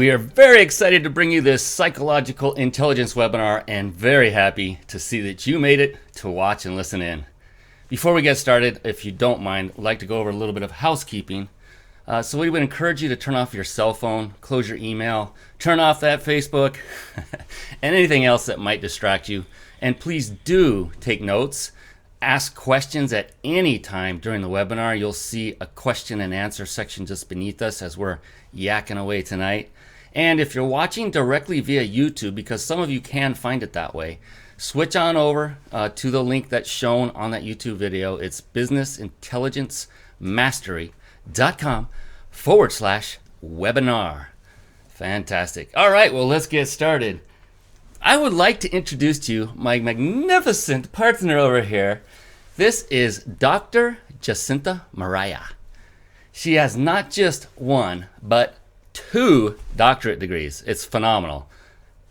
We are very excited to bring you this psychological intelligence webinar and very happy to see that you made it to watch and listen in. Before we get started, if you don't mind, I'd like to go over a little bit of housekeeping. So we would encourage you to turn off your cell phone, close your email, turn off that Facebook, and anything else that might distract you. And please do take notes. Ask questions at any time during the webinar. You'll see a question and answer section just beneath us as we're yakking away tonight. And if you're watching directly via YouTube, because some of you can find it that way, switch on over to the link that's shown on that YouTube video. It's businessintelligencemastery.com/webinar. Fantastic. All right, well, let's get started. I would like to introduce to you my magnificent partner over here. This is Dr. Jacinta Mariah. She has not just one, but 2 doctorate degrees. It's phenomenal.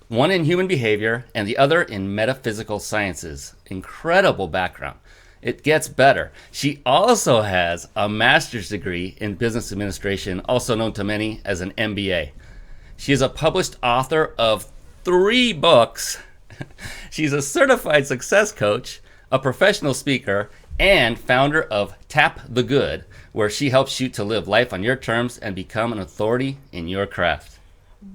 One in human behavior and the other in metaphysical sciences. Incredible background. It gets better. She also has a master's degree in business administration, also known to many as an MBA. She is a published author of 3 books. She's a certified success coach, a professional speaker, and founder of Tap the Good, where she helps you to live life on your terms and become an authority in your craft.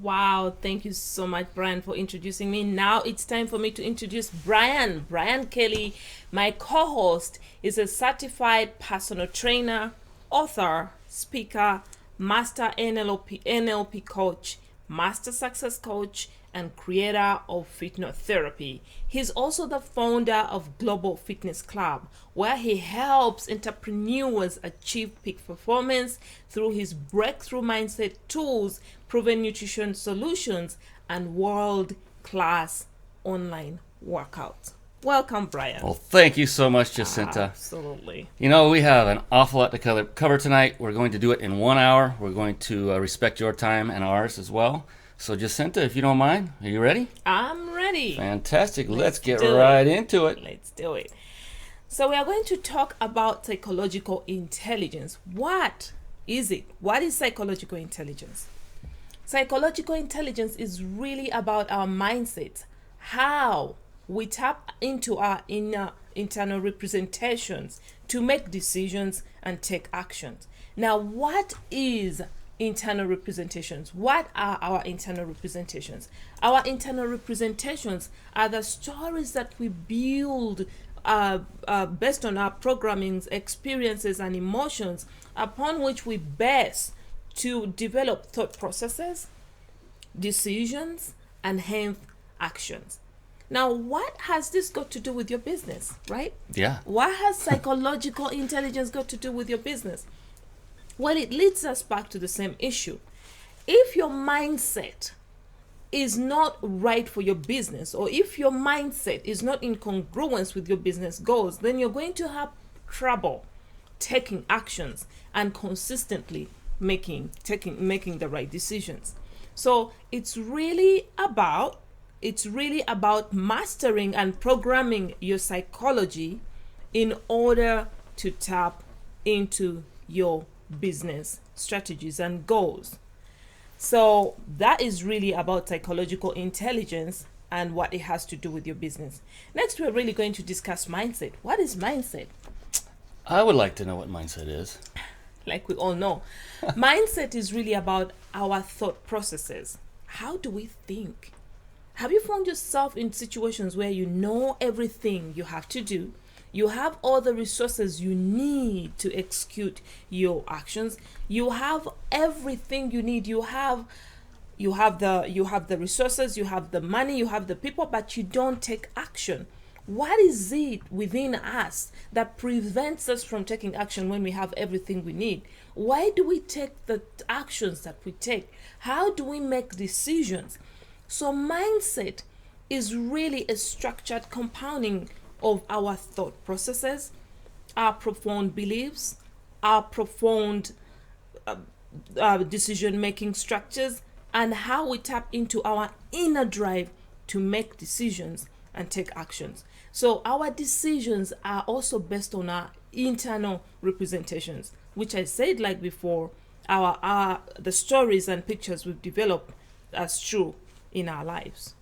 Wow, thank you so much, Brian, for introducing me. Now it's time for me to introduce Brian. Brian Kelly, my co-host, is a certified personal trainer, author, speaker, master NLP coach, master success coach, and creator of Fitness Therapy. He's also the founder of Global Fitness Club, where he helps entrepreneurs achieve peak performance through his breakthrough mindset tools, proven nutrition solutions, and world-class online workouts. Welcome, Brian. Well, thank you so much, Jacinta. Absolutely. You know, we have an awful lot to cover tonight. We're going to do it in 1 hour. We're going to respect your time and ours as well. So, Jacinta, if you don't mind, are you ready? I'm ready. Fantastic. Let's get right into it. Let's do it. So we are going to talk about psychological intelligence. What is it? What is psychological intelligence? Psychological intelligence is really about our mindset, how we tap into our internal representations to make decisions and take actions. Now, what is internal representations? What are our internal representations? Our internal representations are the stories that we build based on our programmings, experiences, and emotions, upon which we base to develop thought processes, decisions, and hence actions. Now, what has this got to do with your business, right? Yeah. What has psychological intelligence got to do with your business? Well, it leads us back to the same issue. If your mindset is not right for your business, or if your mindset is not in congruence with your business goals, then you're going to have trouble taking actions and consistently making the right decisions. So it's really about mastering and programming your psychology in order to tap into your business strategies and goals. So that is really about psychological intelligence and what it has to do with your business. Next, we're really going to discuss mindset. What is mindset? I would like to know what mindset is. Like we all know, mindset is really about our thought processes. How do we think? Have you found yourself in situations where you know everything you have to do? You have all the resources you need to execute your actions. You have everything you need. You have the resources, you have the money, you have the people, but you don't take action. What is it within us that prevents us from taking action when we have everything we need? Why do we take the actions that we take? How do we make decisions? So mindset is really a structured compounding of our thought processes, our profound beliefs, our profound decision-making structures, and how we tap into our inner drive to make decisions and take actions. So our decisions are also based on our internal representations, which I said like before, the stories and pictures we've developed as true in our lives.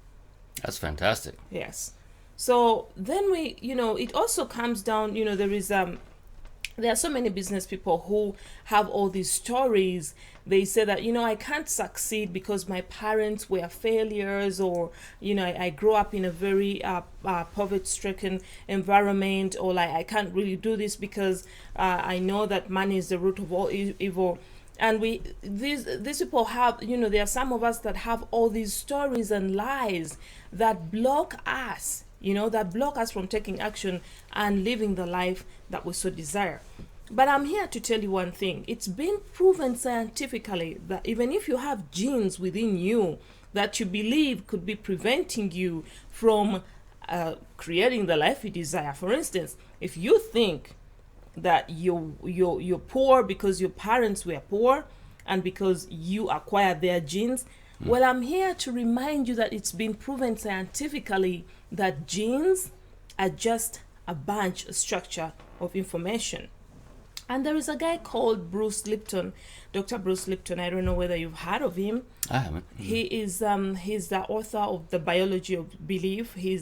That's fantastic. Yes. So then we, it also comes down, there are so many business people who have all these stories. They say that, I can't succeed because my parents were failures, or, I grew up in a very poverty-stricken environment, or like I can't really do this because I know that money is the root of all evil. And these people have, there are some of us that have all these stories and lies that block us, that block us from taking action and living the life that we so desire. But I'm here to tell you one thing. It's been proven scientifically that even if you have genes within you that you believe could be preventing you from creating the life you desire. For instance, if you think that you're poor because your parents were poor and because you acquired their genes, well, I'm here to remind you that it's been proven scientifically that genes are just a structure of information. And there is a guy called Bruce Lipton, Dr. Bruce Lipton. I don't know whether you've heard of him. I haven't. He is he's the author of The Biology of Belief. He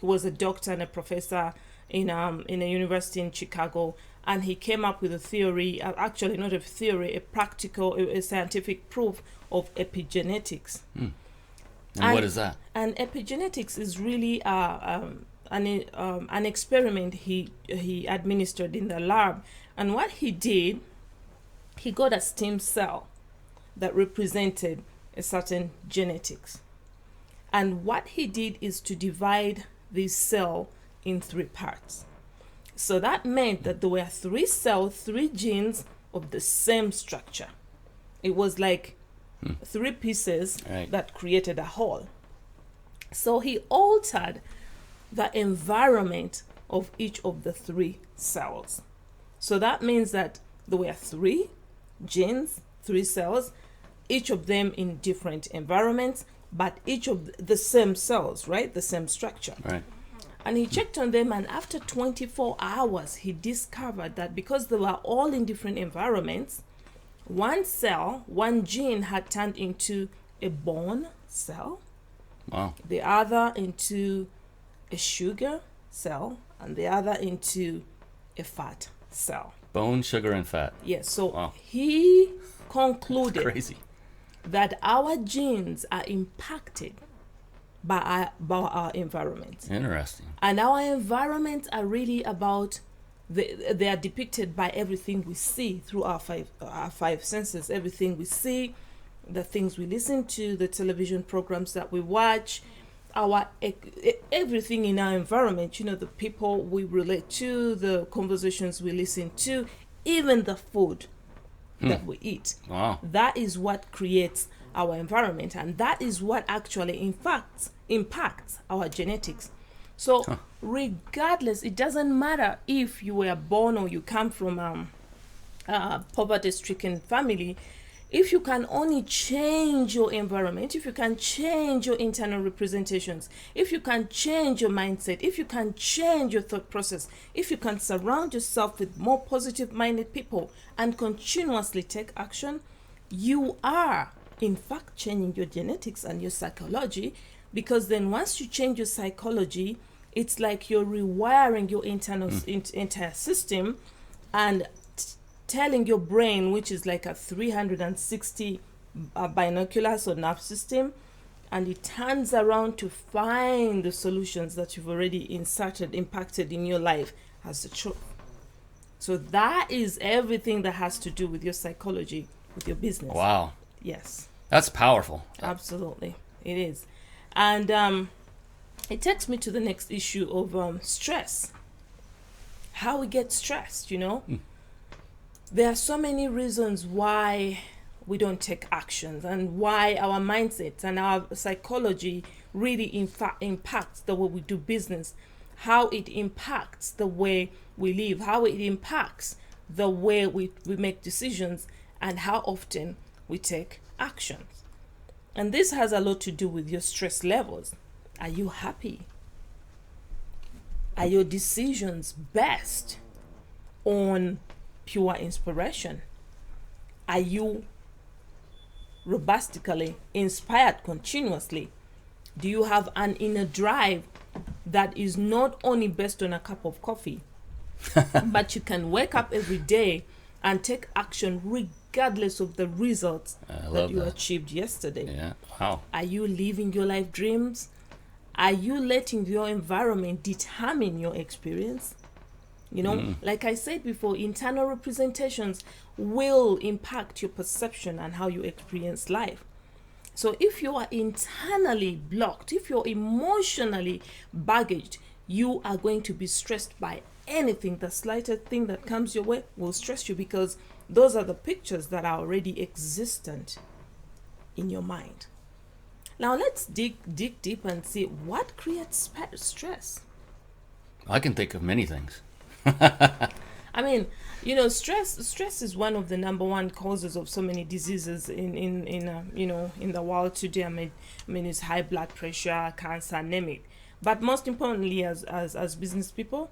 was a doctor and a professor in a university in Chicago, and he came up with a theory, actually not a theory, a scientific proof of epigenetics. And what is that? And epigenetics is really an experiment he administered in the lab. And what he did, he got a stem cell that represented a certain genetics. And what he did is to divide this cell in 3 parts. So that meant that there were 3 cells, 3 genes of the same structure. It was like 3 pieces that created a whole. So he altered the environment of each of the 3 cells. So that means that there were 3 genes, 3 cells, each of them in different environments, but each of the same cells, right? The same structure. Right. And he checked on them, and after 24 hours, he discovered that because they were all in different environments, one cell, one gene had turned into a bone cell. Wow. The other into a sugar cell, and the other into a fat cell. Bone, sugar, and fat. Yes, so Wow. he concluded Crazy. that our genes are impacted by our environment. Interesting. And our environments are really about, they are depicted by everything we see through our five senses, everything we see, the things we listen to, the television programs that we watch, everything in our environment, the people we relate to, the conversations we listen to, even the food that we eat. Wow. That is what creates our environment, and that is what actually in fact impacts our genetics. So regardless, it doesn't matter if you were born or you come from a poverty-stricken family. If you can only change your environment, if you can change your internal representations, if you can change your mindset, if you can change your thought process, if you can surround yourself with more positive-minded people and continuously take action, you are in fact changing your genetics and your psychology. Because then once you change your psychology, it's like you're rewiring your entire system and telling your brain, which is like a 360 binoculars or nerve system, and it turns around to find the solutions that you've already impacted in your life as the truth. So that is everything that has to do with your psychology, with your business. Wow. Yes. That's powerful. Absolutely. It is. And it takes me to the next issue of stress. How we get stressed, There are so many reasons why we don't take actions, and why our mindsets and our psychology really impacts the way we do business, how it impacts the way we live, how it impacts the way we make decisions, and how often we take actions. And this has a lot to do with your stress levels. Are you happy? Are your decisions based on pure inspiration? Are you robustically, inspired continuously? Do you have an inner drive that is not only based on a cup of coffee, but you can wake up every day and take action regardless of the results that you achieved yesterday? Yeah. Wow. Are you living your life dreams? Are you letting your environment determine your experience? You know, like I said before, internal representations will impact your perception and how you experience life. So if you are internally blocked, if you're emotionally baggaged, you are going to be stressed by anything. The slightest thing that comes your way will stress you, because those are the pictures that are already existent in your mind. Now let's dig deep and see what creates stress. I can think of many things. I mean, you know, stress is one of the number one causes of so many diseases in the world today. I mean it's high blood pressure, cancer, name it. But most importantly, as business people,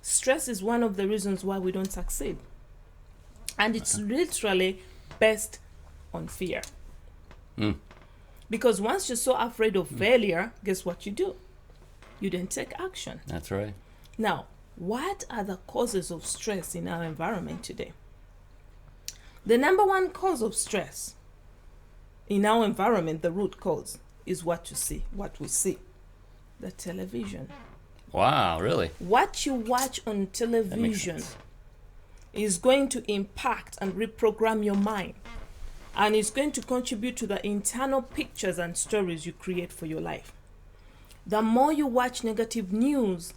stress is one of the reasons why we don't succeed. And it's literally based on fear. Because once you're so afraid of failure, guess what you do? You then take action. That's right. Now, what are the causes of stress in our environment today? The number one cause of stress in our environment, the root cause, is what we see. The television. Wow, really? What you watch on television is going to impact and reprogram your mind. And it's going to contribute to the internal pictures and stories you create for your life. The more you watch negative news,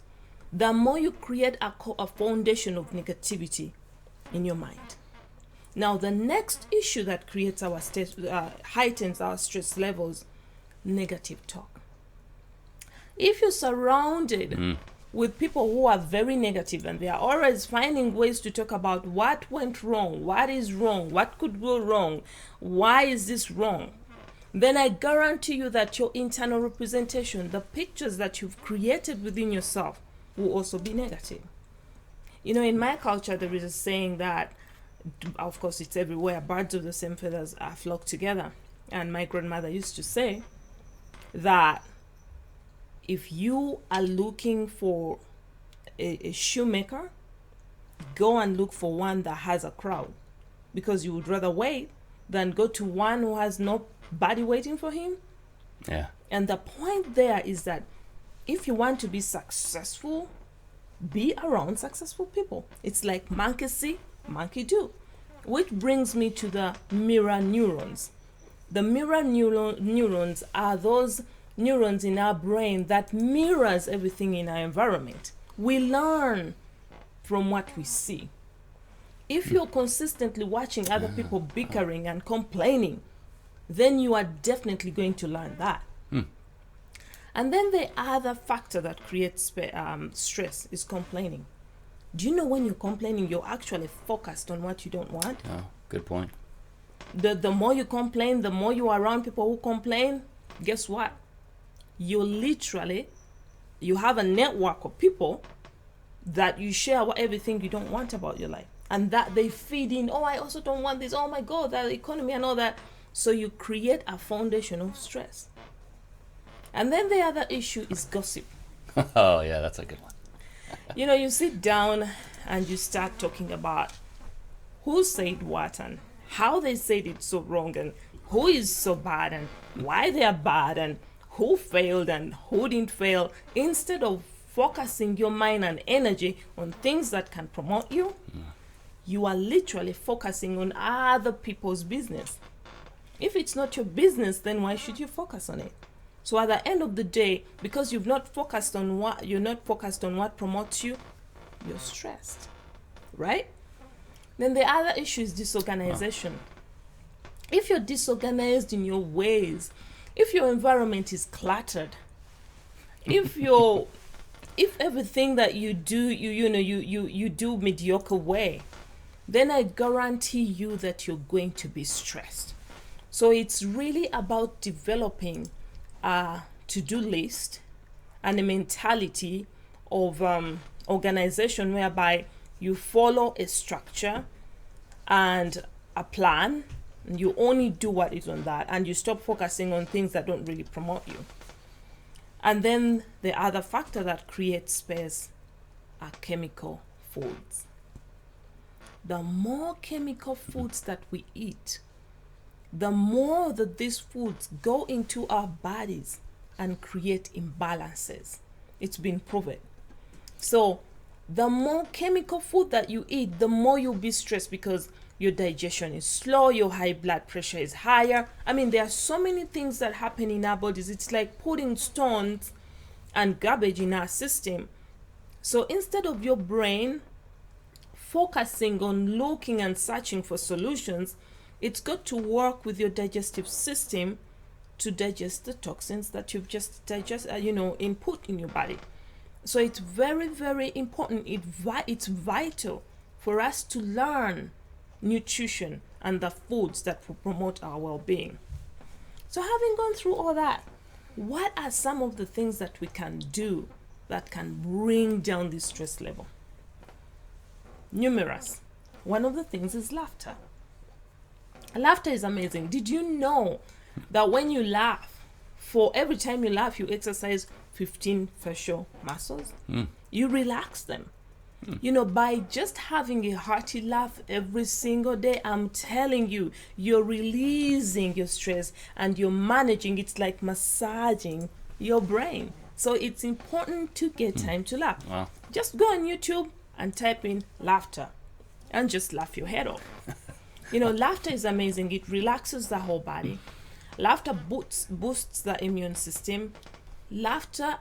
the more you create a foundation of negativity in your mind. Now, the next issue that creates our heightens our stress levels, negative talk. If you're surrounded with people who are very negative and they are always finding ways to talk about what went wrong, what is wrong, what could go wrong, why is this wrong, then I guarantee you that your internal representation, the pictures that you've created within yourself, will also be negative. You know, in my culture, there is a saying that, of course, it's everywhere, birds of the same feathers flock together. And my grandmother used to say that if you are looking for a shoemaker, go and look for one that has a crowd, because you would rather wait than go to one who has nobody waiting for him. Yeah. And the point there is that if you want to be successful, be around successful people. It's like monkey see, monkey do. Which brings me to the mirror neurons. The mirror neurons are those neurons in our brain that mirrors everything in our environment. We learn from what we see. If you're consistently watching other people bickering and complaining, then you are definitely going to learn that. And then the other factor that creates stress is complaining. Do you know when you're complaining, you're actually focused on what you don't want? Oh, good point. The more you complain, the more you are around people who complain, guess what? You have a network of people that you share everything you don't want about your life. And that they feed in, oh, I also don't want this, oh my God, the economy and all that. So you create a foundation of stress. And then the other issue is gossip. Oh, yeah, that's a good one. You know, you sit down and you start talking about who said what and how they said it so wrong and who is so bad and why they are bad and who failed and who didn't fail, instead of focusing your mind and energy on things that can promote you. You are literally focusing on other people's business. If it's not your business, then why should you focus on it? So at the end of the day, because you're not focused on what promotes you, you're stressed, right? Then the other issue is disorganization. If you're disorganized in your ways, if your environment is cluttered, if everything that you do, you do mediocre way, then I guarantee you that you're going to be stressed. So it's really about developing a to-do list and a mentality of organization whereby you follow a structure and a plan And you only do what is on that, and you stop focusing on things that don't really promote you. And then the other factor that creates space are chemical foods. The more chemical foods that we eat, the more that these foods go into our bodies and create imbalances. It's been proven. So the more chemical food that you eat, the more you'll be stressed because your digestion is slow, your high blood pressure is higher. I mean, there are so many things that happen in our bodies. It's like putting stones and garbage in our system. So instead of your brain focusing on looking and searching for solutions, it's got to work with your digestive system to digest the toxins that you've just input in your body. So it's very, very important. It's vital for us to learn nutrition and the foods that will promote our well-being. So having gone through all that, what are some of the things that we can do that can bring down the stress level? Numerous. One of the things is laughter. Laughter is amazing. Did you know that when you laugh, for every time you laugh, you exercise 15 facial muscles? You relax them. By just having a hearty laugh every single day, I'm telling you, you're releasing your stress and you're managing. It's like massaging your brain. So it's important to get time to laugh. Wow. Just go on YouTube and type in laughter and just laugh your head off. Laughter is amazing. It relaxes the whole body. Laughter boosts the immune system. Laughter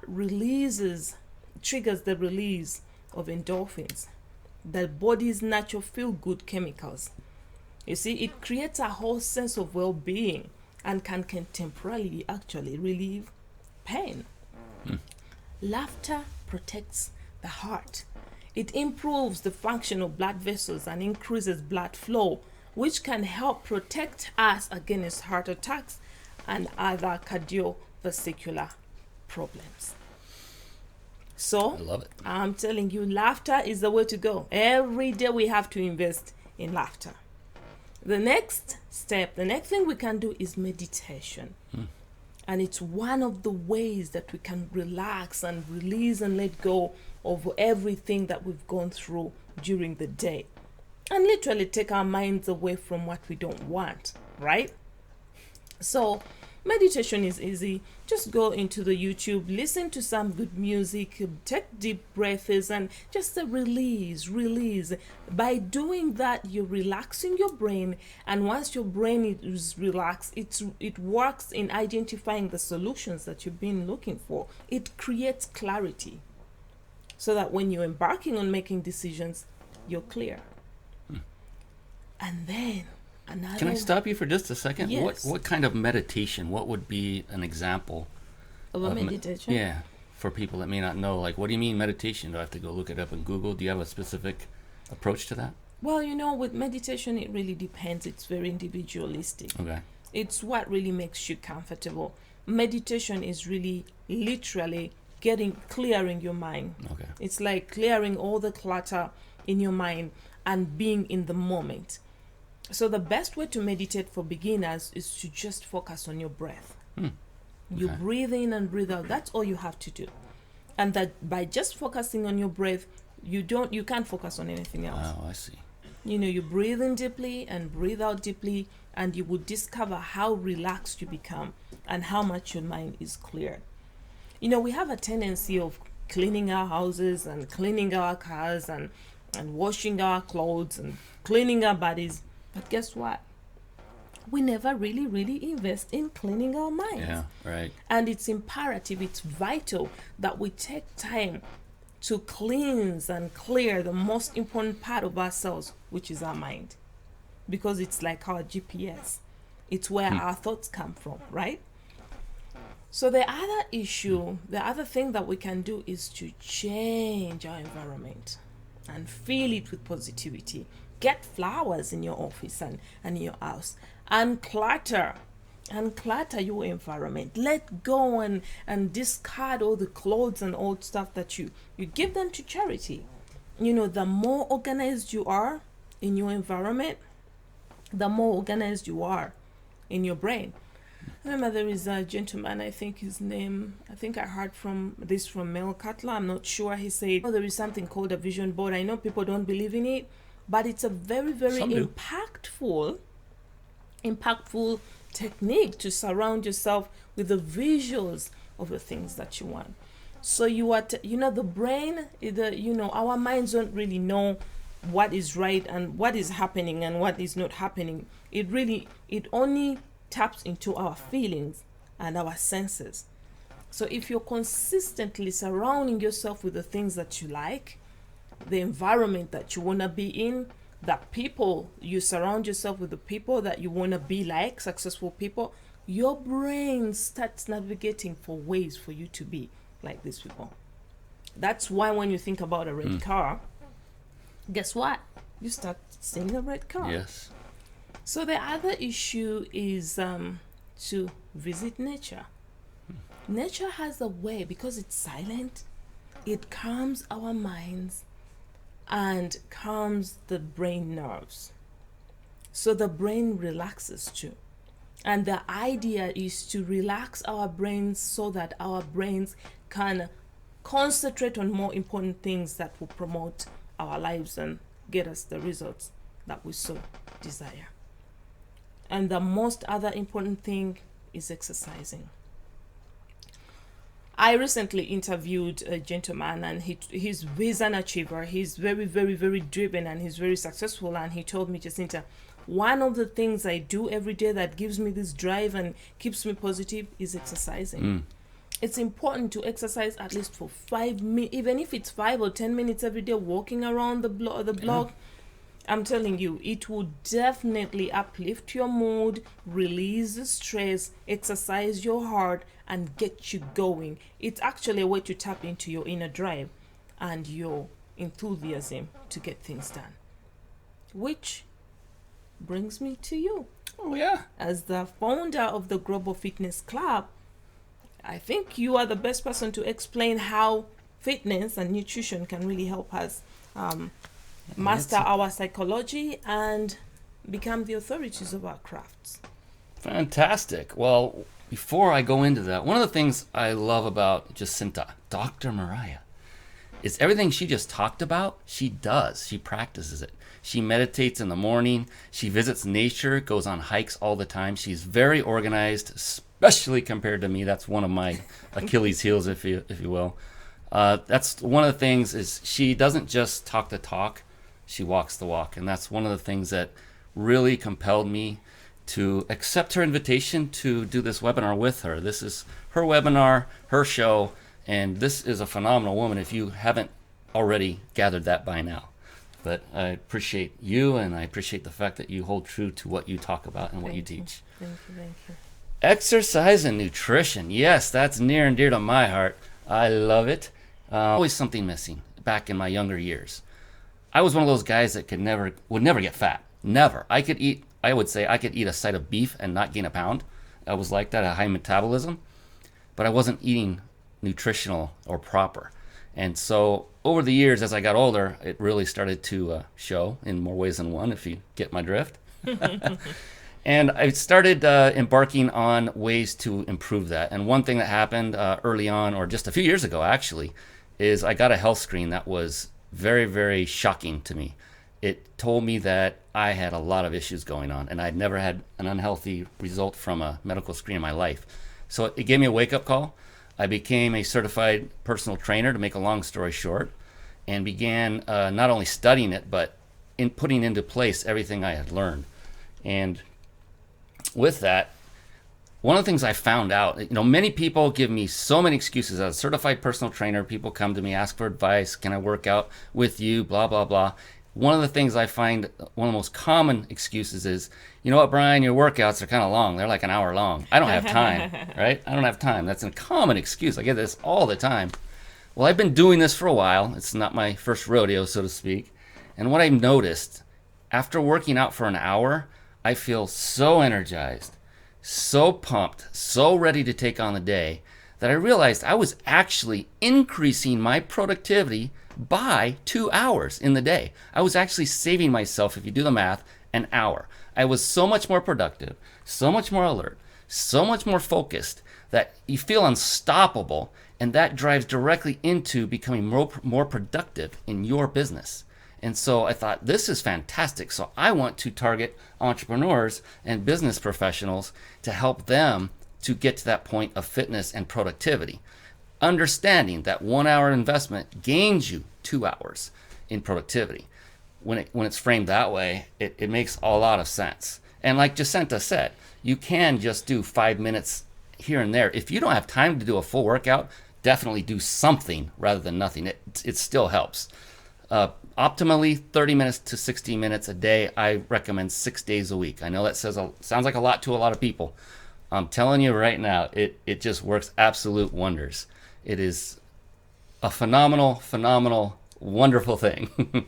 triggers the release of endorphins, the body's natural feel-good chemicals. You see, it creates a whole sense of well-being and can temporarily actually relieve pain. Laughter protects the heart. It improves the function of blood vessels and increases blood flow, which can help protect us against heart attacks and other cardiovascular problems. So, I love it. I'm telling you, laughter is the way to go. Every day we have to invest in laughter. The next thing we can do is meditation. And it's one of the ways that we can relax and release and let go of everything that we've gone through during the day. And literally take our minds away from what we don't want, right? So meditation is easy. Just go into the YouTube, listen to some good music, take deep breaths, and just release. By doing that, you're relaxing your brain, and once your brain is relaxed, it works in identifying the solutions that you've been looking for. It creates clarity, so that when you're embarking on making decisions, you're clear. And then another. Can I stop you for just a second? Yes. What kind of meditation? What would be an example of a meditation? Yeah, for people that may not know. Like, what do you mean meditation? Do I have to go look it up in Google? Do you have a specific approach to that? Well, with meditation, it really depends. It's very individualistic. Okay. It's what really makes you comfortable. Meditation is really literally clearing your mind. Okay. It's like clearing all the clutter in your mind and being in the moment. So the best way to meditate for beginners is to just focus on your breath. You breathe in and breathe out. That's all you have to do. And that by just focusing on your breath, you can't focus on anything else. Oh, I see. You breathe in deeply and breathe out deeply, and you will discover how relaxed you become and how much your mind is cleared. We have a tendency of cleaning our houses and cleaning our cars and washing our clothes and cleaning our bodies. But guess what? We never really invest in cleaning our minds. Yeah, right. And it's imperative, it's vital that we take time to cleanse and clear the most important part of ourselves, which is our mind. Because it's like our GPS. It's where our thoughts come from, right? So the other thing that we can do is to change our environment and fill it with positivity. Get flowers in your office and in your house. Unclutter your environment. Let go and discard all the clothes and old stuff that you give them to charity. The more organized you are in your environment, the more organized you are in your brain. I remember there is a gentleman, I think his name, I think I heard from this from Mel Cutler, I'm not sure. He said, oh, there is something called a vision board. I know people don't believe in it, but it's a very, very Some do. impactful technique to surround yourself with the visuals of the things that you want. So you are, the brain, our minds don't really know what is right and what is happening and what is not happening. It only taps into our feelings and our senses. So if you're consistently surrounding yourself with the things that you like, the environment that you want to be in, the people, you surround yourself with the people that you want to be like, successful people, your brain starts navigating for ways for you to be like these people. That's why when you think about a red car, guess what? You start seeing a red car. Yes. So the other issue is to visit nature. Nature has a way, because it's silent, it calms our minds and calms the brain nerves. So the brain relaxes too. And the idea is to relax our brains so that our brains can concentrate on more important things that will promote our lives and get us the results that we so desire. And the most other important thing is exercising. I recently interviewed a gentleman, and he's an achiever. He's very, very, very driven, and he's very successful. And he told me, Jacinta, one of the things I do every day that gives me this drive and keeps me positive is exercising. It's important to exercise at least for 5 minutes, even if it's 5 or 10 minutes every day, walking around the block. I'm telling you, it will definitely uplift your mood, release the stress, exercise your heart, and get you going. It's actually a way to tap into your inner drive and your enthusiasm to get things done. Which brings me to you. Oh, yeah. As the founder of the Global Fitness Club, I think you are the best person to explain how fitness and nutrition can really help us master our psychology and become the authorities of our crafts. Fantastic. Well, before I go into that, one of the things I love about Jacinta, Dr. Mariah, is everything she just talked about, she does. She practices it. She meditates in the morning. She visits nature, goes on hikes all the time. She's very organized, especially compared to me. That's one of my Achilles heels, if you will. That's one of the things is she doesn't just talk the talk, she walks the walk. And that's one of the things that really compelled me to accept her invitation to do this webinar with her. This is her webinar, her show, and this is a phenomenal woman if you haven't already gathered that by now. But I appreciate you, and I appreciate the fact that you hold true to what you talk about and what you teach. Thank you. Exercise and nutrition. Yes, that's near and dear to my heart. I love it. Always something missing back in my younger years. I was one of those guys that would never get fat. Never. I would say I could eat a side of beef and not gain a pound. I was like that, a high metabolism. But I wasn't eating nutritional or proper. And so over the years, as I got older, it really started to show in more ways than one, if you get my drift. And I started embarking on ways to improve that. And one thing that happened early on, or just a few years ago actually, is I got a health screen that was very, very shocking to me. It told me that I had a lot of issues going on, and I'd never had an unhealthy result from a medical screen in my life. So it gave me a wake-up call. I became a certified personal trainer, to make a long story short, and began not only studying it, but in putting into place everything I had learned. And with that, one of the things I found out, many people give me so many excuses. As a certified personal trainer, people come to me, ask for advice. Can I work out with you? Blah, blah, blah. One of the things I find, one of the most common excuses is, you know what, Brian, your workouts are kind of long. They're like an hour long. I don't have time, right? I don't have time. That's a common excuse. I get this all the time. Well, I've been doing this for a while. It's not my first rodeo, so to speak. And what I've noticed, after working out for an hour, I feel so energized, so pumped, so ready to take on the day, that I realized I was actually increasing my productivity by 2 hours in the day. I was actually saving myself, if you do the math, an hour. I was so much more productive, so much more alert, so much more focused that you feel unstoppable, and that drives directly into becoming more productive in your business. And so I thought, this is fantastic. So I want to target entrepreneurs and business professionals to help them to get to that point of fitness and productivity. Understanding that 1 hour investment gains you 2 hours in productivity. When it's framed that way, it makes a lot of sense. And like Jacinta said, you can just do 5 minutes here and there. If you don't have time to do a full workout, definitely do something rather than nothing. It still helps. Optimally 30 minutes to 60 minutes a day. I recommend 6 days a week. I know that sounds like a lot to a lot of people. I'm telling you right now, it just works absolute wonders. It is a phenomenal, wonderful thing.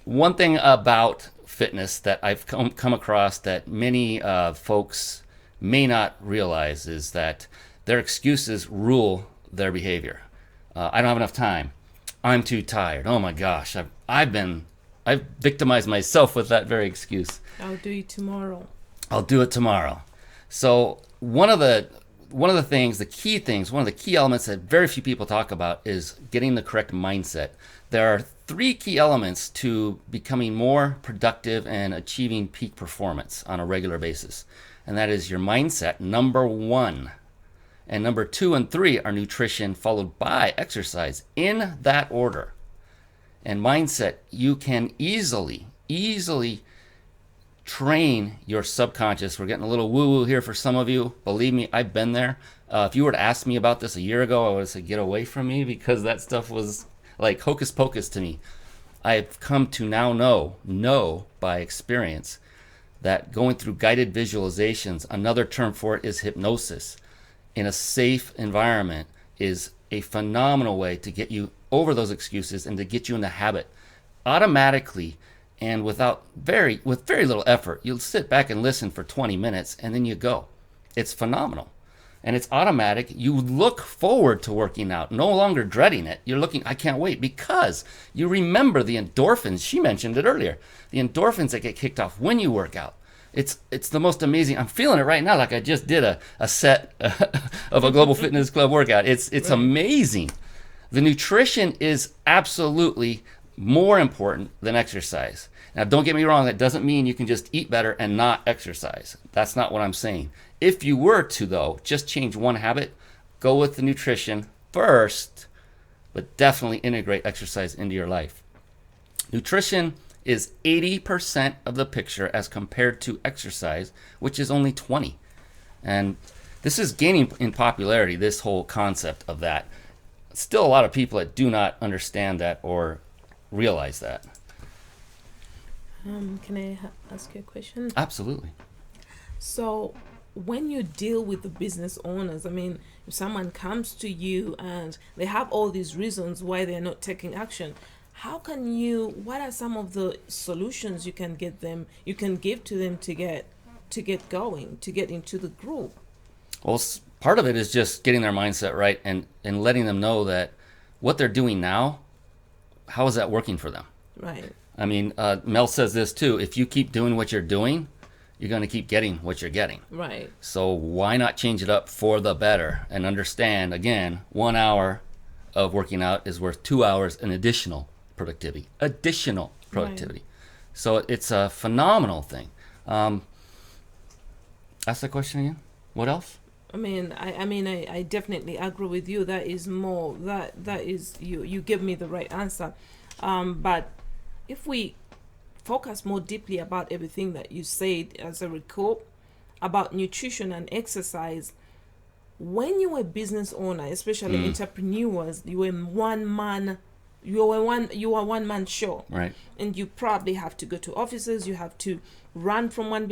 One thing about fitness that I've come across that many folks may not realize is that their excuses rule their behavior. I don't have enough time. I'm too tired. Oh my gosh, I've victimized myself with that very excuse. I'll do it tomorrow. I'll do it tomorrow. So one of the things, the key things, one of the key elements that very few people talk about is getting the correct mindset. There are 3 key elements to becoming more productive and achieving peak performance on a regular basis. And that is your mindset, number 1. And number 2 and 3 are nutrition, followed by exercise, in that order. And mindset, you can easily train your subconscious. We're getting a little woo-woo here for some of you. Believe me, I've been there. If you were to ask me about this a year ago, I would have said, get away from me, because that stuff was like hocus pocus to me. I've come to now know by experience that going through guided visualizations, another term for it is hypnosis, in a safe environment is a phenomenal way to get you over those excuses and to get you in the habit automatically and with very little effort. You'll sit back and listen for 20 minutes and then you go. It's phenomenal. And it's automatic. You look forward to working out, no longer dreading it. You're looking, I can't wait, because you remember the endorphins. She mentioned it earlier. The endorphins that get kicked off when you work out. It's the most amazing. I'm feeling it right now, like I just did a set of a Global Fitness Club workout. It's right. Amazing. The nutrition is absolutely more important than exercise. Now, don't get me wrong. That doesn't mean you can just eat better and not exercise. That's not what I'm saying. If you were to, though, just change one habit, go with the nutrition first, but definitely integrate exercise into your life. Nutrition is 80% of the picture as compared to exercise, which is only 20. And this is gaining in popularity, this whole concept of that. Still a lot of people that do not understand that or realize that. Can I ask you a question? Absolutely. So when you deal with the business owners, I mean, if someone comes to you and they have all these reasons why they're not taking action, what are some of the solutions you can give to them to get going, to get into the group? Well, part of it is just getting their mindset right and letting them know that what they're doing now, how is that working for them? Right. I mean, Mel says this too. If you keep doing what you're doing, you're going to keep getting what you're getting. Right. So why not change it up for the better and understand, again, 1 hour of working out is worth 2 hours in additional productivity. Right. So it's a phenomenal thing. Ask the question again. What else? I definitely agree with you. That is more, that is, you give me the right answer. But if we focus more deeply about everything that you said as a recap about nutrition and exercise, when you were a business owner, especially entrepreneurs, you were one man show, right? And you probably have to go to offices, you have to run from one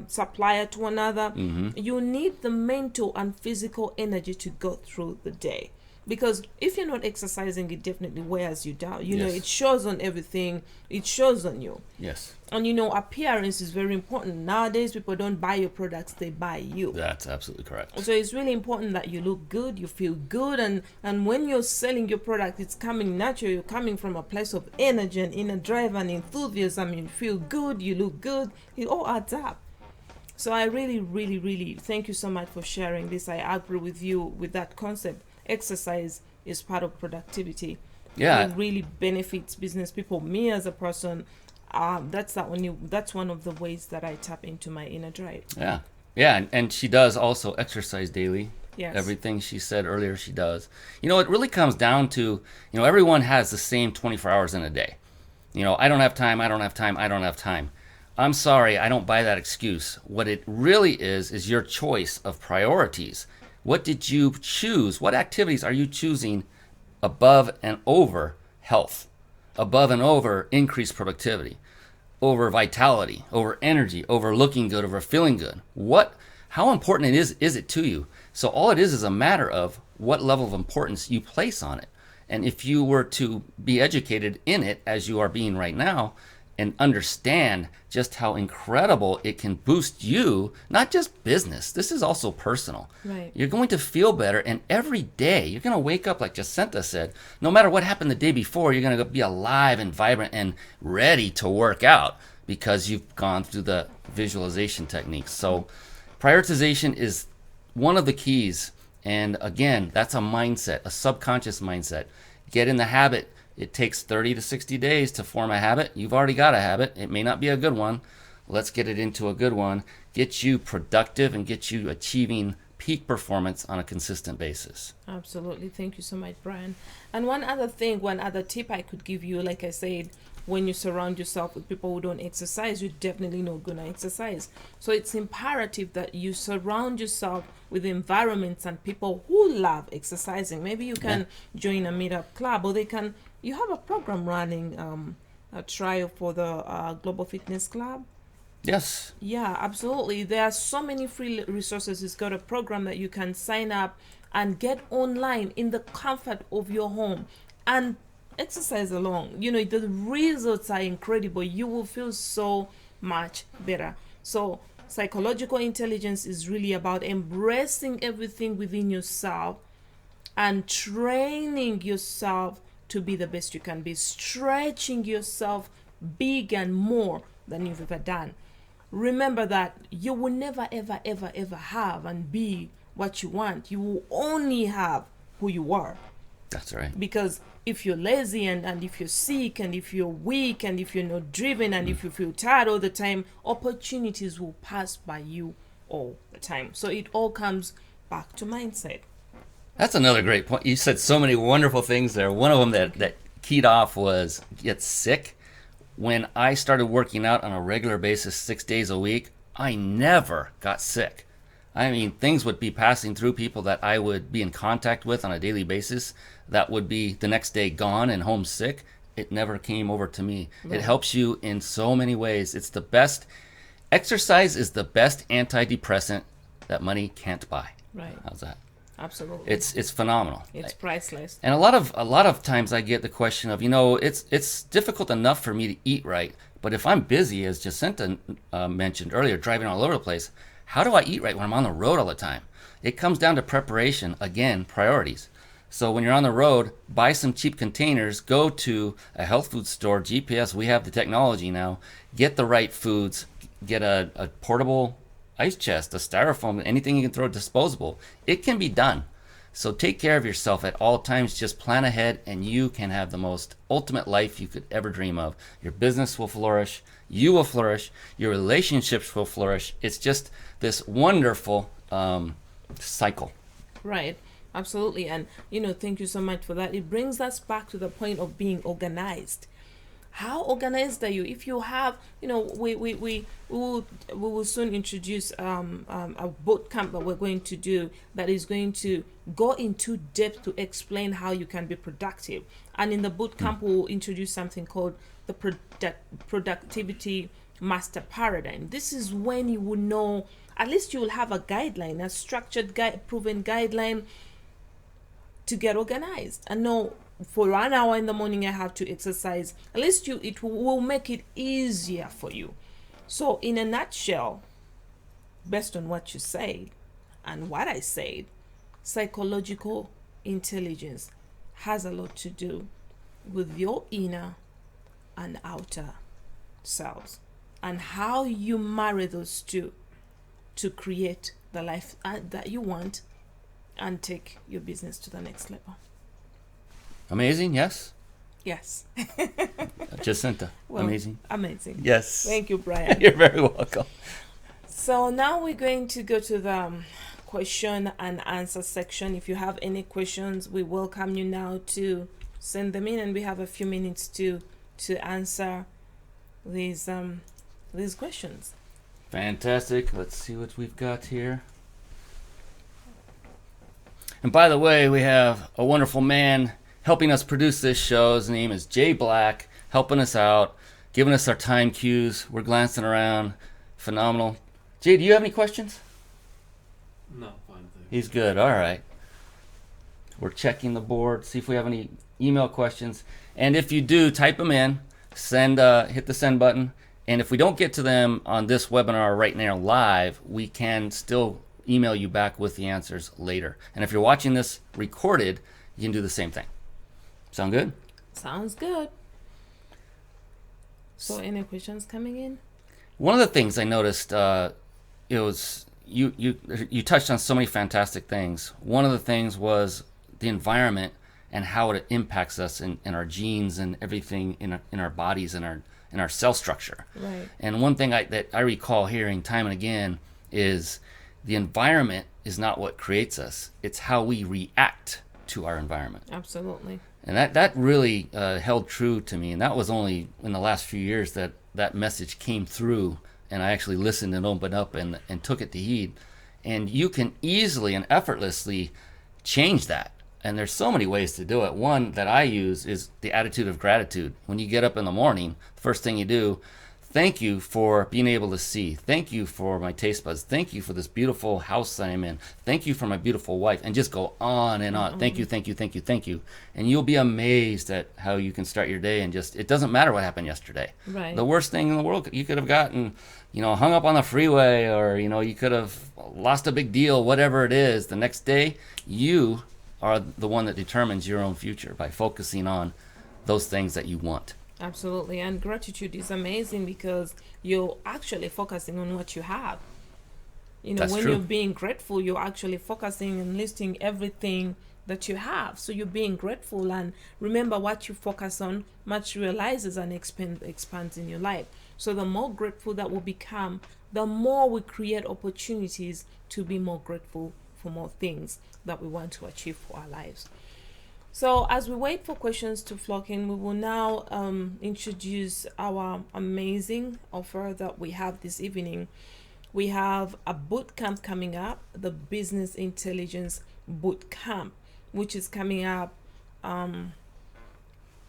supplier to another. You need the mental and physical energy to go through the day. Because if you're not exercising, it definitely wears you down. You know, Yes. it shows on everything. It shows on you. Yes. And you know, appearance is very important. Nowadays, people don't buy your products, they buy you. That's absolutely correct. So it's really important that you look good, you feel good, and when you're selling your product, it's coming natural. You're coming from a place of energy and inner drive and enthusiasm. You feel good, you look good. It all adds up. So I really, really, really thank you so much for sharing this. I agree with you with that concept. Exercise is part of productivity. Yeah. It really benefits business people. Me as a person, that's one of the ways that I tap into my inner drive. Yeah. Yeah. And she does also exercise daily. Yes. Everything she said earlier, she does. You know, it really comes down to, you know, everyone has the same 24 hours in a day. You know, I don't have time, I don't have time, I don't have time. I'm sorry, I don't buy that excuse. What it really is your choice of priorities. What did you choose? What activities are you choosing above and over health, above and over increased productivity, over vitality, over energy, over looking good, over feeling good? How important is it to you? So all it is a matter of what level of importance you place on it. And if you were to be educated in it as you are being right now, and understand just how incredible it can boost you, not just business, this is also personal. Right. You're going to feel better, and every day you're going to wake up, like Jacinta said, no matter what happened the day before, you're going to be alive and vibrant and ready to work out because you've gone through the visualization techniques. So prioritization is one of the keys, and again, that's a mindset, a subconscious mindset. Get in the habit. It takes 30 to 60 days to form a habit. You've already got a habit. It may not be a good one. Let's get it into a good one. Get you productive and get you achieving peak performance on a consistent basis. Absolutely. Thank you so much, Brian. And one other tip I could give you, like I said, when you surround yourself with people who don't exercise, you're definitely not going to exercise. So it's imperative that you surround yourself with environments and people who love exercising. Maybe you can join a meetup club, or you have a program running, a trial for the Global Fitness Club. Yes. Yeah, absolutely. There are so many free resources. It's got a program that you can sign up and get online in the comfort of your home and exercise along. You know, the results are incredible. You will feel so much better. So psychological intelligence is really about embracing everything within yourself and training yourself to be the best you can be, stretching yourself big and more than you've ever done. Remember that you will never, ever, ever, ever have and be what you want. You will only have who you are. That's right. Because if you're lazy and if you're sick and if you're weak and if you're not driven and if you feel tired all the time, opportunities will pass by you all the time. So it all comes back to mindset. That's another great point. You said so many wonderful things there. One of them that keyed off was get sick. When I started working out on a regular basis 6 days a week, I never got sick. I mean, things would be passing through people that I would be in contact with on a daily basis that would be the next day gone and homesick. It never came over to me. Right. It helps you in so many ways. It's the best. Exercise is the best antidepressant that money can't buy. Right. How's that? Absolutely. It's phenomenal. It's priceless. And a lot of times I get the question of, it's difficult enough for me to eat right, but if I'm busy, as Jacinta mentioned earlier, driving all over the place, how do I eat right when I'm on the road all the time? It comes down to preparation, again, priorities. So when you're on the road, buy some cheap containers, go to a health food store, GPS, we have the technology now, get the right foods, get a portable ice chest, a styrofoam, anything you can throw disposable. It can be done. So take care of yourself at all times. Just plan ahead and you can have the most ultimate life you could ever dream of. Your business will flourish. You will flourish. Your relationships will flourish. It's just this wonderful cycle. Right. Absolutely. And, thank you so much for that. It brings us back to the point of being organized. How organized are you? If you have, we will soon introduce a boot camp that we're going to do that is going to go into depth to explain how you can be productive. And in the boot camp, we'll introduce something called the productivity master paradigm. This is when you will know, at least you will have a guideline, a structured proven guideline to get organized and know for 1 hour in the morning I have to exercise. At least it will make it easier for you. So in a nutshell, based on what you said and what I said, psychological intelligence has a lot to do with your inner and outer selves and how you marry those two to create the life that you want and take your business to the next level. Amazing, yes? Yes. Jacinta, amazing. Amazing. Yes. Thank you, Brian. You're very welcome. So now we're going to go to the question and answer section. If you have any questions, we welcome you now to send them in, and we have a few minutes to answer these questions. Fantastic. Let's see what we've got here. And by the way, we have a wonderful man helping us produce this show. His name is Jay Black, helping us out, giving us our time cues. We're glancing around. Phenomenal. Jay, do you have any questions? No, fine. Thanks. He's good. All right. We're checking the board, see if we have any email questions. And if you do, type them in, send, hit the send button. And if we don't get to them on this webinar right now live, we can still email you back with the answers later. And if you're watching this recorded, you can do the same thing. Sound good? Sounds good. So any questions coming in? One of the things I noticed, it was you touched on so many fantastic things. One of the things was the environment and how it impacts us in our genes and everything in our bodies and our cell structure. Right. And one thing that I recall hearing time and again is the environment is not what creates us. It's how we react to our environment. Absolutely. And that really held true to me. And that was only in the last few years that message came through, and I actually listened and opened up and took it to heed. And you can easily and effortlessly change that. And there's so many ways to do it. One that I use is the attitude of gratitude. When you get up in the morning, the first thing you do, thank you for being able to see. Thank you for my taste buds. Thank you for this beautiful house that I'm in. Thank you for my beautiful wife. And just go on and on. Thank you, thank you, thank you, thank you. And you'll be amazed at how you can start your day and just, it doesn't matter what happened yesterday. Right. The worst thing in the world, you could have gotten, hung up on the freeway, or, you could have lost a big deal, whatever it is. The next day, you are the one that determines your own future by focusing on those things that you want. Absolutely. And gratitude is amazing because you're actually focusing on what you have. That's when true. you're being grateful, you're actually focusing and listing everything that you have. So you're being grateful, and remember, what you focus on materializes and expands in your life. So the more grateful that we become, the more we create opportunities to be more grateful for more things that we want to achieve for our lives. So as we wait for questions to flock in, we will now introduce our amazing offer that we have this evening. We have a boot camp coming up, the Business Intelligence Boot Camp, which is coming up,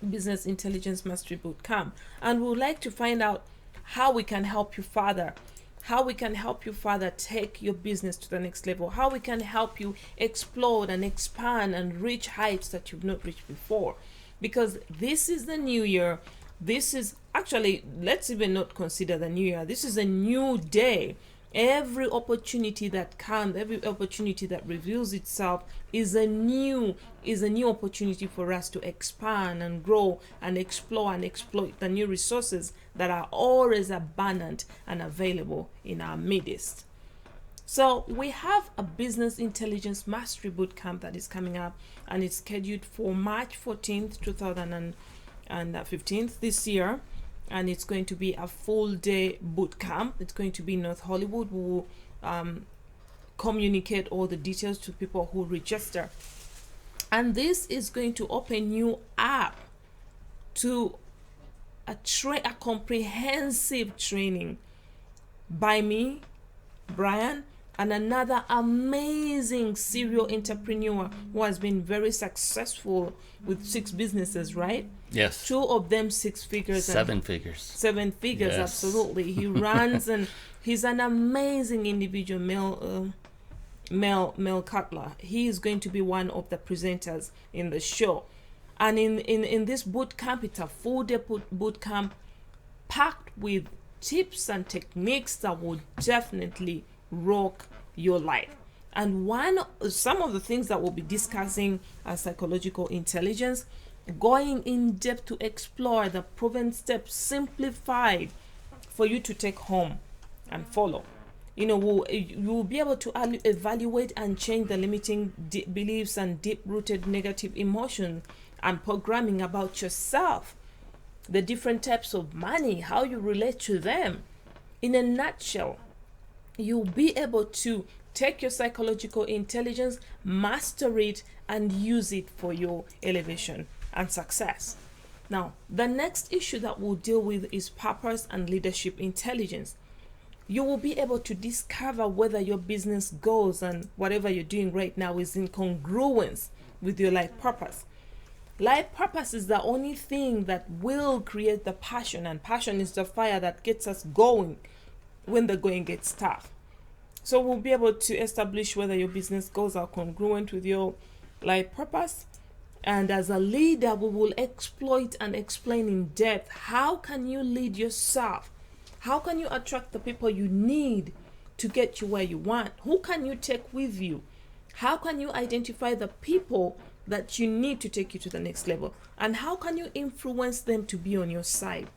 Business Intelligence Mastery Boot Camp. And we would like to find out how we can help you further. How we can help you further take your business to the next level. How we can help you explode and expand and reach heights that you've not reached before. Because this is the new year. This is actually, let's even not consider the new year. This is a new day. Every opportunity that comes, every opportunity that reveals itself is a new opportunity for us to expand and grow and explore and exploit the new resources that are always abundant and available in our midst. So we have a Business Intelligence Mastery Bootcamp that is coming up, and it's scheduled for March 14th, 2015 this year. And it's going to be a full day boot camp. It's going to be in North Hollywood. We will communicate all the details to people who register. And this is going to open you up to a comprehensive training by me, Brian, and another amazing serial entrepreneur who has been very successful with 6 businesses, right? Yes. 2 of them 6 figures. 7 figures. 7 figures, Yes. absolutely. He runs and he's an amazing individual, Mel Cutler. He is going to be one of the presenters in the show. And in this boot camp, it's a full day boot camp packed with tips and techniques that will definitely rock your life. And some of the things that we'll be discussing are psychological intelligence, going in depth to explore the proven steps simplified for you to take home and follow. You will be able to evaluate and change the limiting beliefs and deep-rooted negative emotion and programming about yourself, the different types of money, how you relate to them. In a nutshell, you'll be able to take your psychological intelligence, master it, and use it for your elevation and success. Now, the next issue that we'll deal with is purpose and leadership intelligence. You will be able to discover whether your business goals and whatever you're doing right now is in congruence with your life purpose. Life purpose is the only thing that will create the passion, and passion is the fire that gets us going when the going gets tough. So we'll be able to establish whether your business goals are congruent with your life purpose. And as a leader, we will exploit and explain in depth how can you lead yourself? How can you attract the people you need to get you where you want? Who can you take with you? How can you identify the people that you need to take you to the next level? And how can you influence them to be on your side?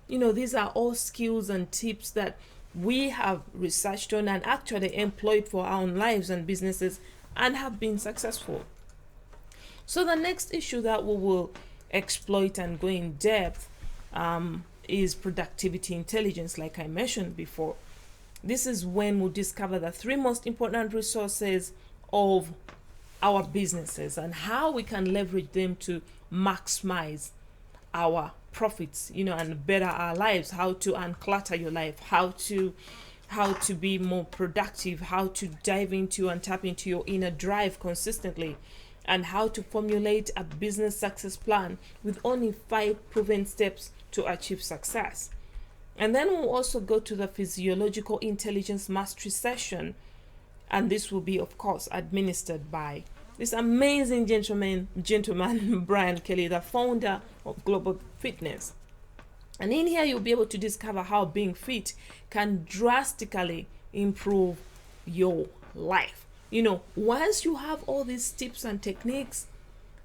These are all skills and tips that we have researched on and actually employed for our own lives and businesses and have been successful. So the next issue that we will exploit and go in depth is productivity intelligence, like I mentioned before. This is when we'll discover the 3 most important resources of our businesses and how we can leverage them to maximize our profits, and better our lives, how to unclutter your life, how to be more productive, how to dive into and tap into your inner drive consistently, and how to formulate a business success plan with only 5 proven steps to achieve success. And then we'll also go to the physiological intelligence mastery session, and this will be, of course, administered by this amazing gentleman, Brian Kelly, the founder of Global Fitness. And in here, you'll be able to discover how being fit can drastically improve your life. Once you have all these tips and techniques,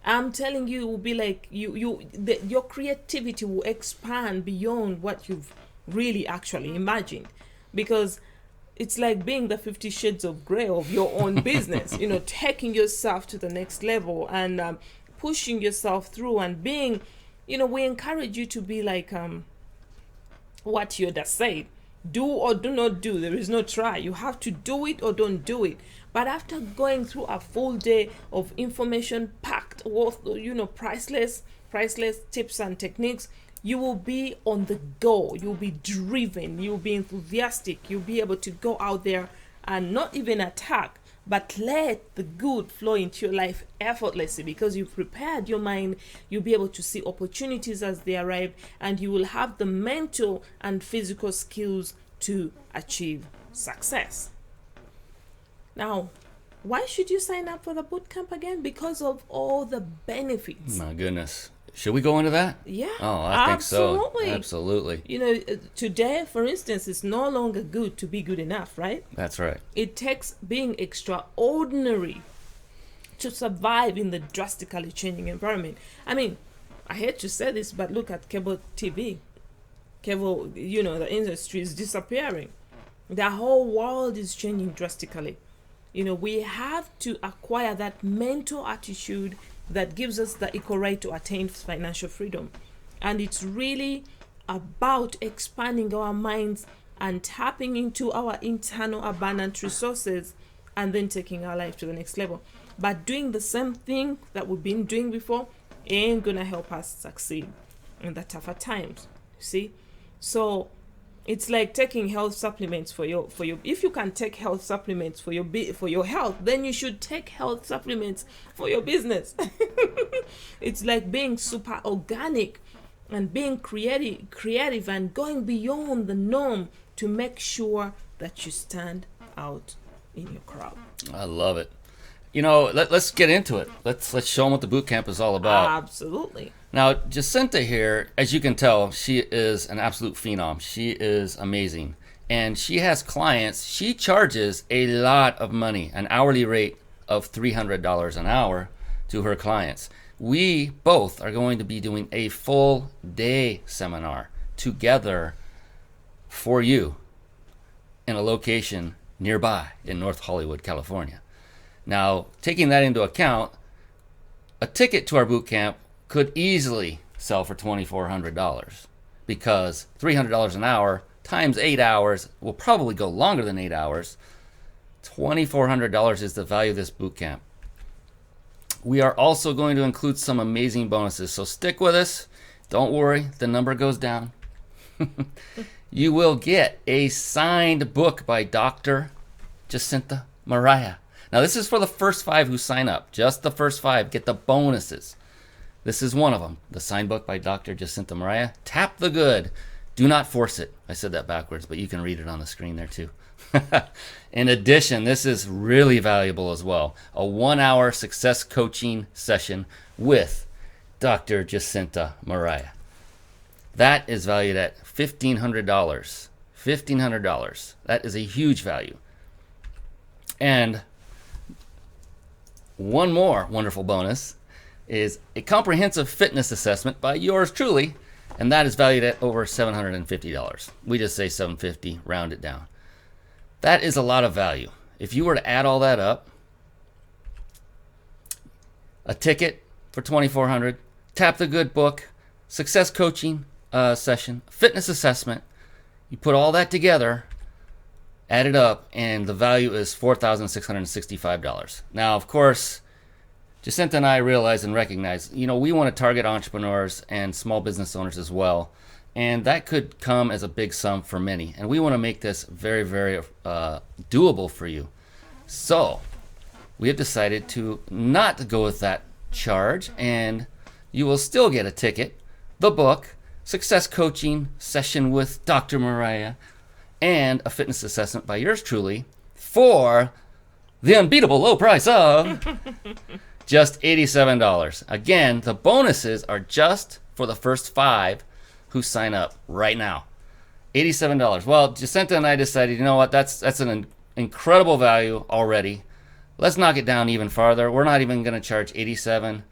I'm telling you, it will be like your creativity will expand beyond what you've really actually imagined, because it's like being the 50 shades of gray of your own business, taking yourself to the next level and pushing yourself through and being, we encourage you to be like what Yoda said, do or do not do. There is no try. You have to do it or don't do it. But after going through a full day of information packed with, priceless tips and techniques, you will be on the go. You'll be driven. You'll be enthusiastic. You'll be able to go out there and not even attack, but let the good flow into your life effortlessly, because you've prepared your mind. You'll be able to see opportunities as they arrive, and you will have the mental and physical skills to achieve success. Now, why should you sign up for the bootcamp again? Because of all the benefits. My goodness. Should we go into that? Yeah. Oh, I think so. Absolutely. Absolutely. Today, for instance, it's no longer good to be good enough, right? That's right. It takes being extraordinary to survive in the drastically changing environment. I mean, I hate to say this, but look at cable TV. Cable, the industry is disappearing. The whole world is changing drastically. We have to acquire that mental attitude that gives us the equal right to attain financial freedom. And it's really about expanding our minds and tapping into our internal abundant resources and then taking our life to the next level. But doing the same thing that we've been doing before ain't gonna help us succeed in the tougher times. See? So it's like taking health supplements for your if you can take health supplements for your health, then you should take health supplements for your business. It's like being super organic and being creative and going beyond the norm to make sure that you stand out in your crowd. I love it. You know, let's get into it. Let's show them what the boot camp is all about. Absolutely. Now, Jacinta here, as you can tell, she is an absolute phenom. She is amazing. And she has clients. She charges a lot of money, an hourly rate of $300 an hour to her clients. We both are going to be doing a full day seminar together for you in a location nearby in North Hollywood, California. Now, taking that into account, a ticket to our boot camp could easily sell for $2,400 because $300 an hour times 8 hours will probably go longer than 8 hours. $2,400 is the value of this boot camp. We are also going to include some amazing bonuses, so stick with us. Don't worry, the number goes down. You will get a signed book by Dr. Jacinta Mariah. Now, this is for the first 5 who sign up. Just the first 5 get the bonuses. This is one of them, the signed book by Dr. Jacinta Mariah. Tap the good. Do not force it. I said that backwards, but you can read it on the screen there too. In addition, this is really valuable as well. A 1-hour success coaching session with Dr. Jacinta Mariah. That is valued at $1,500. $1,500. That is a huge value. And one more wonderful bonus is a comprehensive fitness assessment by yours truly, and that is valued at over $750. We just say $750, round it down. That is a lot of value. If you were to add all that up, a ticket for $2,400, Tap the Good book, success coaching session, fitness assessment, you put all that together, add it up, and the value is $4,665. Now, of course, Jacinta and I realize and recognize, we want to target entrepreneurs and small business owners as well. And that could come as a big sum for many. And we want to make this very, very doable for you. So we have decided to not go with that charge. And you will still get a ticket, the book, success coaching session with Dr. Mariah, and a fitness assessment by yours truly for the unbeatable low price of just $87. Again, the bonuses are just for the first 5 who sign up right now. $87. Well, Jacinta and I decided, you know what, that's an incredible value already. Let's knock it down even farther. We're not even going to charge $87.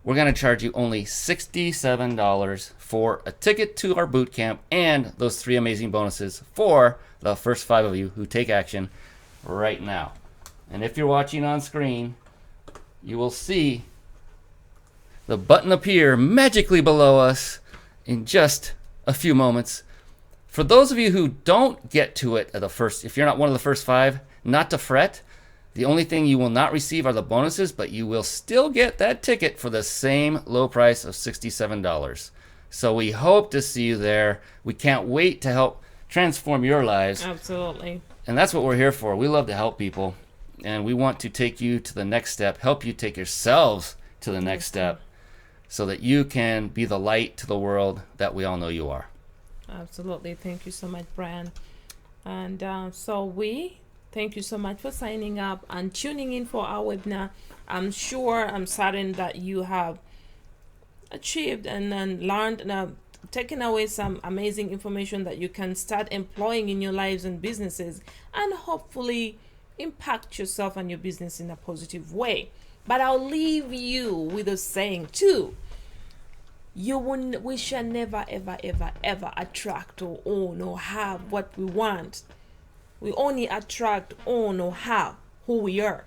We're going to charge you only $67 for a ticket to our boot camp and those 3 amazing bonuses for the first 5 of you who take action right now. And if you're watching on screen, you will see the button appear magically below us in just a few moments. For those of you who don't get to it at the first, if you're not one of the first 5, not to fret. The only thing you will not receive are the bonuses, but you will still get that ticket for the same low price of $67. So we hope to see you there. We can't wait to help transform your lives. Absolutely. And that's what we're here for. We love to help people. And we want to take you to the next step, help you take yourselves to the next step so that you can be the light to the world that we all know you are. Absolutely. Thank you so much, Brian. And so we thank you so much for signing up and tuning in for our webinar. I'm certain that you have achieved and then learned and taken away some amazing information that you can start employing in your lives and businesses and hopefully impact yourself and your business in a positive way. But I'll leave you with a saying too. We shall never, ever, ever, ever attract or own or have what we want. We only attract, own, or have who we are.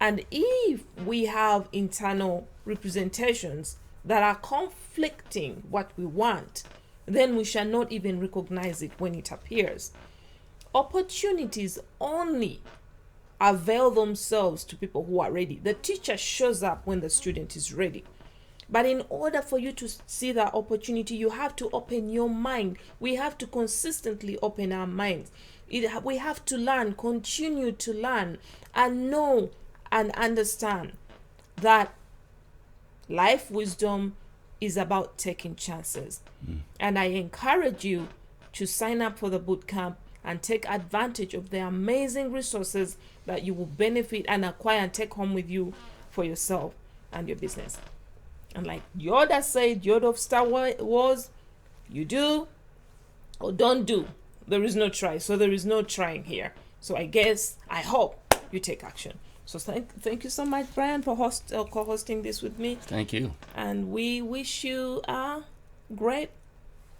And if we have internal representations that are conflicting what we want, then we shall not even recognize it when it appears. Opportunities only avail themselves to people who are ready. The teacher shows up when the student is ready. But in order for you to see that opportunity, you have to open your mind. We have to consistently open our minds. We have to learn, continue to learn, and know and understand that life wisdom is about taking chances. And I encourage you to sign up for the bootcamp and take advantage of the amazing resources that you will benefit and acquire and take home with you for yourself and your business. And like Yoda said, Yoda of Star Wars, you do or don't do. There is no try. So there is no trying here. So I hope you take action. So thank you so much, Brian, for co-hosting this with me. Thank you. And we wish you a great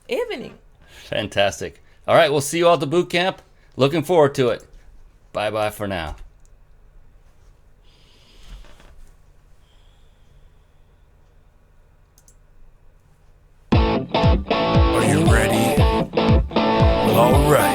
evening. Fantastic. All right, we'll see you all at the boot camp. Looking forward to it. Bye-bye for now. Are you ready? Well, all right.